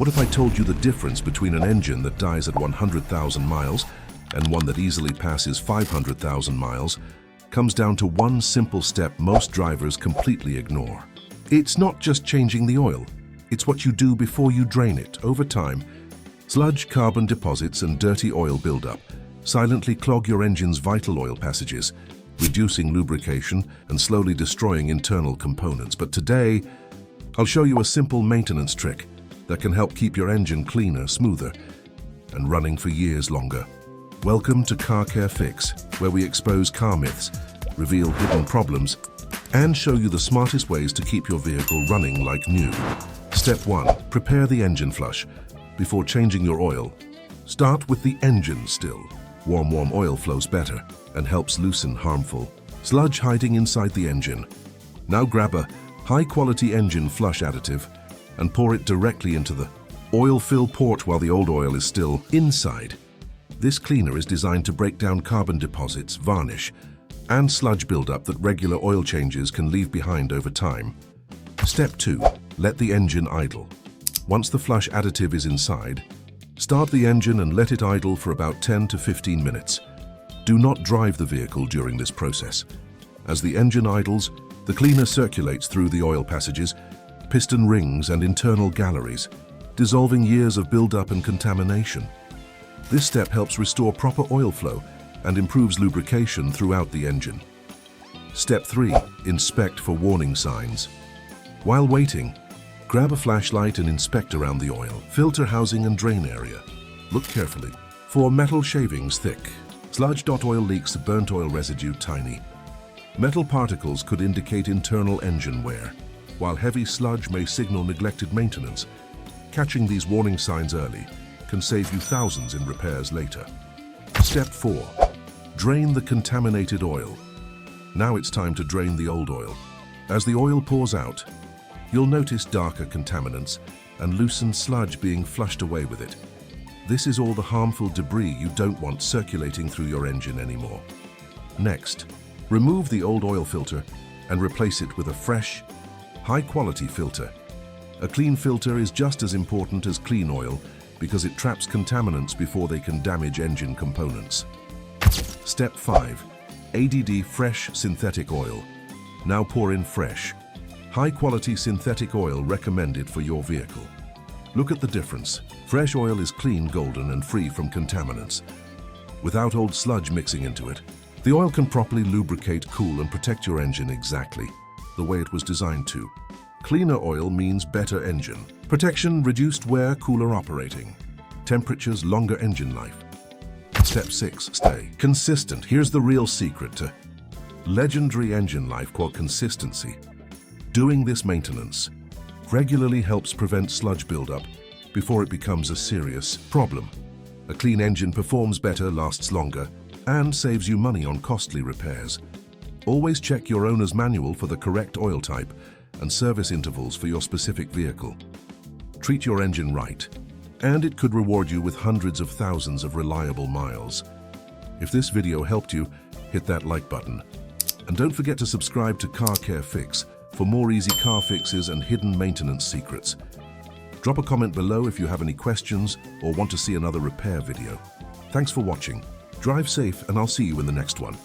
What if I told you the difference between an engine that dies at 100,000 miles and one that easily passes 500,000 miles comes down to one simple step most drivers completely ignore? It's not just changing the oil, it's what you do before you drain it. Over time, sludge, carbon deposits, and dirty oil buildup silently clog your engine's vital oil passages, reducing lubrication and slowly destroying internal components. But today, I'll show you a simple maintenance trick that can help keep your engine cleaner, smoother, and running for years longer. Welcome to Car Care Fix, where we expose car myths, reveal hidden problems, and show you the smartest ways to keep your vehicle running like new. Step 1. Prepare the engine flush. Before changing your oil, start with the engine still. Warm oil flows better and helps loosen harmful sludge hiding inside the engine. Now grab a high-quality engine flush additive and pour it directly into the oil fill port while the old oil is still inside. This cleaner is designed to break down carbon deposits, varnish, and sludge buildup that regular oil changes can leave behind over time. Step 2. Let the engine idle. Once the flush additive is inside, start the engine and let it idle for about 10 to 15 minutes. Do not drive the vehicle during this process. As the engine idles, the cleaner circulates through the oil passages, piston rings, and internal galleries, dissolving years of buildup and contamination. This step helps restore proper oil flow and improves lubrication throughout the engine. Step 3. Inspect for warning signs. While waiting, grab a flashlight and inspect around the oil, filter housing, and drain area. Look carefully for metal shavings thick, sludge. Oil leaks, burnt oil residue tiny. Metal particles could indicate internal engine wear, while heavy sludge may signal neglected maintenance. Catching these warning signs early can save you thousands in repairs later. Step 4. Drain the contaminated oil. Now it's time to drain the old oil. As the oil pours out, you'll notice darker contaminants and loosened sludge being flushed away with it. This is all the harmful debris you don't want circulating through your engine anymore. Next, remove the old oil filter and replace it with a fresh, high-quality filter. A clean filter is just as important as clean oil because it traps contaminants before they can damage engine components. Step 5. ADD fresh synthetic oil. Now pour in fresh, high-quality synthetic oil recommended for your vehicle. Look at the difference. Fresh oil is clean, golden, and free from contaminants. Without old sludge mixing into it, the oil can properly lubricate, cool, and protect your engine exactly the way it was designed to. Cleaner oil means better engine protection, reduced wear, cooler operating temperatures, longer engine life. Step 6. Stay consistent. Here's the real secret to legendary engine life: consistency. Doing this maintenance regularly helps prevent sludge buildup before it becomes a serious problem. A clean engine performs better, lasts longer, and saves you money on costly repairs. Always check your owner's manual for the correct oil type and service intervals for your specific vehicle. Treat your engine right, and it could reward you with hundreds of thousands of reliable miles. If this video helped you, hit that like button. And don't forget to subscribe to Car Care Fix for more easy car fixes and hidden maintenance secrets. Drop a comment below if you have any questions or want to see another repair video. Thanks for watching. Drive safe, and I'll see you in the next one.